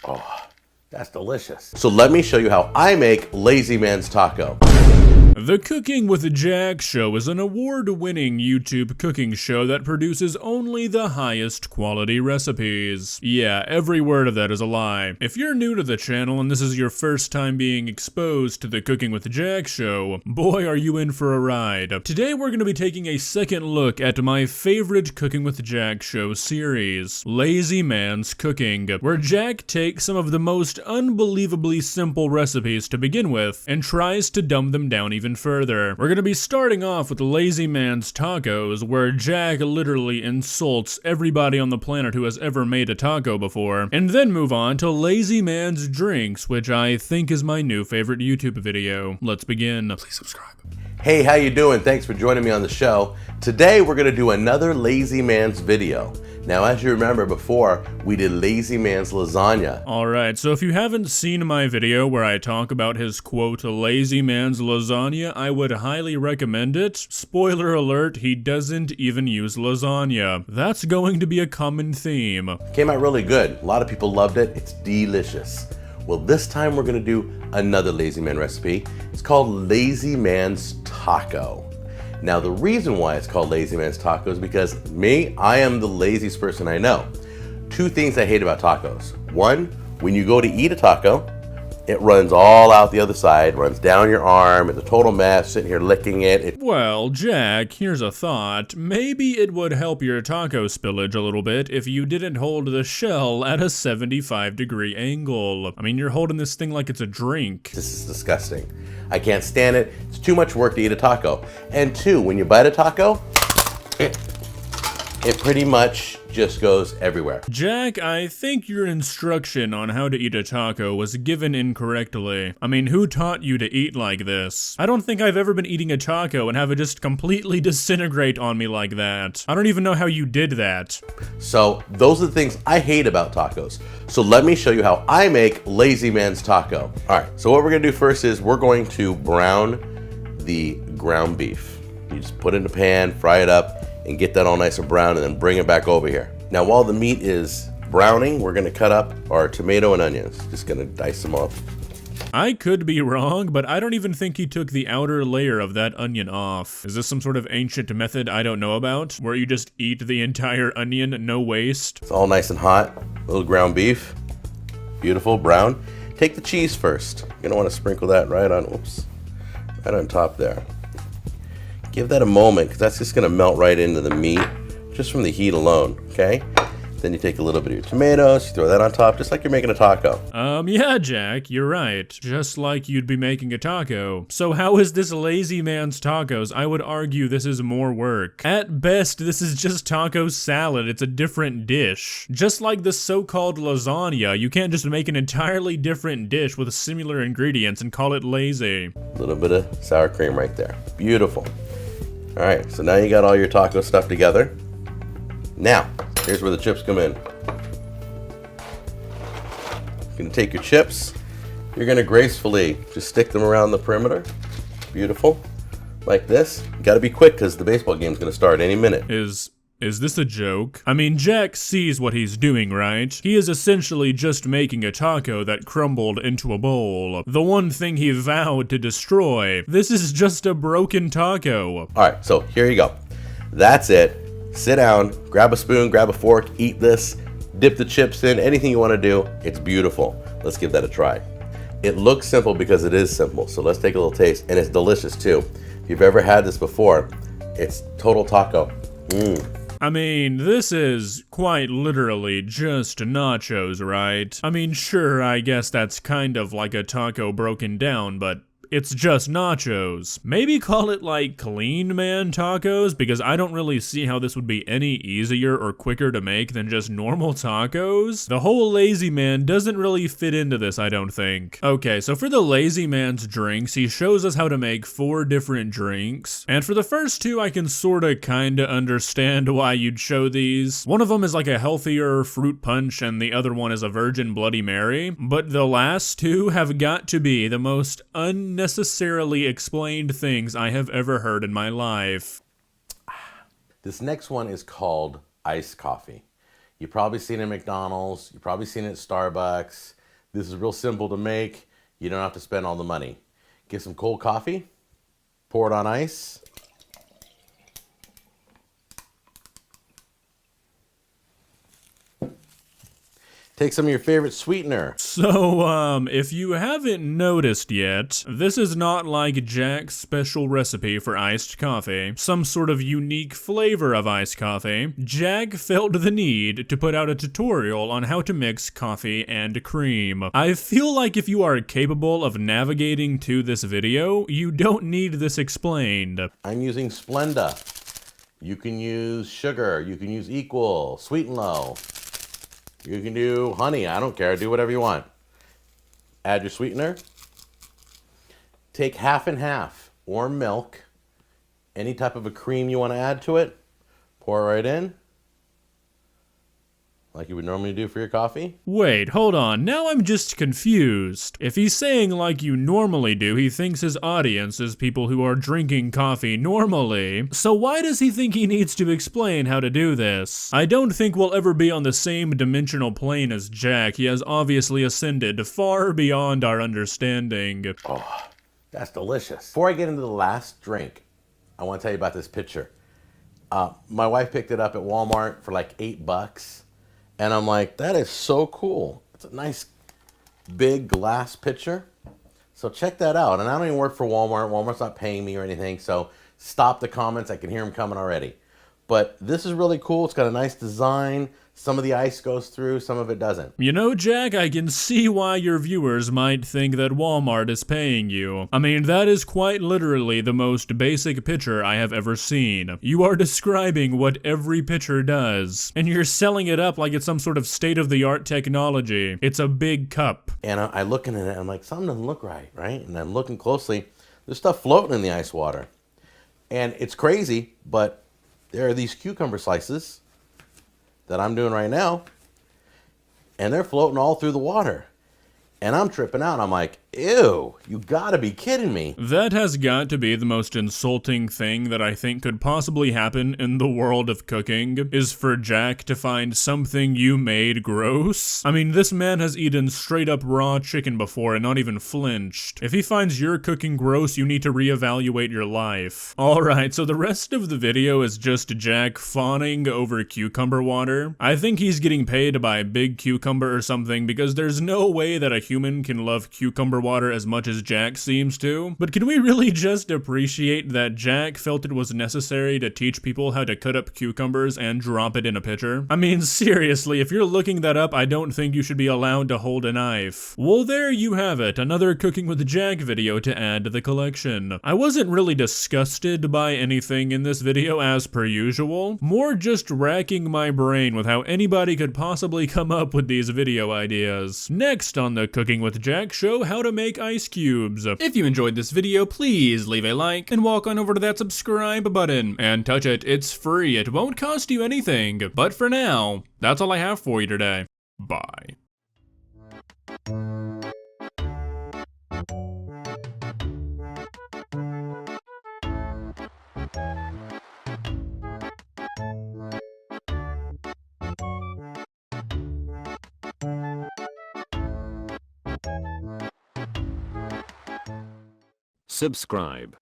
Oh, that's delicious. So let me show you how I make Lazy Man's Taco. The Cooking with Jack Show is an award-winning YouTube cooking show that produces only the highest quality recipes. Yeah, every word of that is a lie. If you're new to the channel and this is your first time being exposed to the Cooking with Jack Show, boy are you in for a ride. Today we're going to be taking a second look at my favorite Cooking with Jack Show series, Lazy Man's Cooking, where Jack takes some of the most unbelievably simple recipes to begin with and tries to dumb them down even further. We're gonna be starting off with Lazy Man's Tacos, where Jack literally insults everybody on the planet who has ever made a taco before, and then move on to Lazy Man's Drinks, which I think is my new favorite YouTube video. Let's begin. Please subscribe. Hey, how you doing? Thanks for joining me on the show. Today we're gonna do another Lazy Man's video. Now, as you remember before, we did Lazy Man's Lasagna. Alright, so if you haven't seen my video where I talk about his quote, Lazy Man's Lasagna, I would highly recommend it. Spoiler alert, he doesn't even use lasagna. That's going to be a common theme. Came out really good. A lot of people loved it. It's delicious. Well, this time we're gonna do another Lazy Man recipe. It's called Lazy Man's Taco. Now, the reason why it's called Lazy Man's Taco is because I am the laziest person I know. Two things I hate about tacos. One, when you go to eat a taco, it runs all out the other side, runs down your arm, it's a total mess, sitting here licking it. Well, Jack, here's a thought. Maybe it would help your taco spillage a little bit if you didn't hold the shell at a 75-degree angle. I mean, you're holding this thing like it's a drink. This is disgusting. I can't stand it. It's too much work to eat a taco. And two, when you bite a taco, it pretty much just goes everywhere. Jack, I think your instruction on how to eat a taco was given incorrectly. I mean, who taught you to eat like this? I don't think I've ever been eating a taco and have it just completely disintegrate on me like that. I don't even know how you did that. So those are the things I hate about tacos. So let me show you how I make Lazy Man's Taco. All right, so what we're gonna do first is we're going to brown the ground beef. You just put it in the pan, fry it up, and get that all nice and brown, and then bring it back over here. Now, while the meat is browning, we're gonna cut up our tomato and onions. Just gonna dice them up. I could be wrong, but I don't even think he took the outer layer of that onion off. Is this some sort of ancient method I don't know about, where you just eat the entire onion, no waste? It's all nice and hot. Little ground beef, beautiful, brown. Take the cheese first. You're gonna wanna sprinkle that right on top there. Give that a moment, because that's just gonna melt right into the meat, just from the heat alone, okay? Then you take a little bit of your tomatoes, you throw that on top, just like you're making a taco. Yeah, Jack, you're right. Just like you'd be making a taco. So how is this Lazy Man's Tacos? I would argue this is more work. At best, this is just taco salad. It's a different dish. Just like the so-called lasagna, you can't just make an entirely different dish with similar ingredients and call it lazy. A little bit of sour cream right there. Beautiful. All right, so now you got all your taco stuff together. Now, here's where the chips come in. You're gonna take your chips, you're gonna gracefully just stick them around the perimeter. Beautiful, like this. You gotta be quick because the baseball game's gonna start any minute. Is this a joke? I mean, Jack sees what he's doing, right? He is essentially just making a taco that crumbled into a bowl. The one thing he vowed to destroy. This is just a broken taco. All right, so here you go. That's it. Sit down, grab a spoon, grab a fork, eat this, dip the chips in, anything you want to do. It's beautiful. Let's give that a try. It looks simple because it is simple, so let's take a little taste, and it's delicious too. If you've ever had this before, it's total taco. I mean, this is quite literally just nachos, right? I mean, sure, I guess that's kind of like a taco broken down, but it's just nachos. Maybe call it like Clean Man tacos, because I don't really see how this would be any easier or quicker to make than just normal tacos. The whole Lazy Man doesn't really fit into this, I don't think. Okay, so for the Lazy Man's drinks, he shows us how to make 4 different drinks. And for the first 2, I can sorta kinda understand why you'd show these. One of them is like a healthier fruit punch, and the other one is a virgin Bloody Mary. But the last 2 have got to be the most unnecessarily explained things I have ever heard in my life. This next one is called iced coffee. You've probably seen it at McDonald's. You've probably seen it at Starbucks. This is real simple to make. You don't have to spend all the money. Get some cold coffee, pour it on ice. Take some of your favorite sweetener. So, if you haven't noticed yet, this is not like Jack's special recipe for iced coffee, some sort of unique flavor of iced coffee. Jack felt the need to put out a tutorial on how to mix coffee and cream. I feel like if you are capable of navigating to this video, you don't need this explained. I'm using Splenda. You can use sugar, you can use equal, sweet and low. You can do honey, I don't care, do whatever you want. Add your sweetener. Take half and half, warm milk, any type of a cream you want to add to it, pour it right in, like you would normally do for your coffee. Wait, hold on, now I'm just confused. If he's saying like you normally do, he thinks his audience is people who are drinking coffee normally. So why does he think he needs to explain how to do this? I don't think we'll ever be on the same dimensional plane as Jack. He has obviously ascended far beyond our understanding. Oh, that's delicious. Before I get into the last drink, I want to tell you about this pitcher. My wife picked it up at Walmart for like $8. And I'm like, that is so cool. It's a nice big glass pitcher. So check that out. And I don't even work for Walmart. Walmart's not paying me or anything. So stop the comments. I can hear them coming already. But this is really cool. It's got a nice design. Some of the ice goes through, some of it doesn't. You know, Jack, I can see why your viewers might think that Walmart is paying you. I mean, that is quite literally the most basic pitcher I have ever seen. You are describing what every pitcher does, and you're selling it up like it's some sort of state-of-the-art technology. It's a big cup. And I looking at it, I'm like, something doesn't look right, right? And I'm looking closely. There's stuff floating in the ice water. And it's crazy, but there are these cucumber slices that I'm doing right now, and they're floating all through the water. And I'm tripping out. I'm like, ew, you gotta be kidding me. That has got to be the most insulting thing that I think could possibly happen in the world of cooking, is for Jack to find something you made gross. I mean, this man has eaten straight up raw chicken before and not even flinched. If he finds your cooking gross, you need to reevaluate your life. Alright, so the rest of the video is just Jack fawning over cucumber water. I think he's getting paid to buy big cucumber or something, because there's no way that a human can love cucumber water as much as Jack seems to. But can we really just appreciate that Jack felt it was necessary to teach people how to cut up cucumbers and drop it in a pitcher? I mean, seriously, if you're looking that up, I don't think you should be allowed to hold a knife. Well, there you have it, another Cooking with Jack video to add to the collection. I wasn't really disgusted by anything in this video as per usual, more just racking my brain with how anybody could possibly come up with these video ideas. Next on the Cooking with Jack show, how to make ice cubes. If you enjoyed this video, please leave a like and walk on over to that subscribe button and touch it. It's free. It won't cost you anything. But for now, that's all I have for you today. Bye. Subscribe.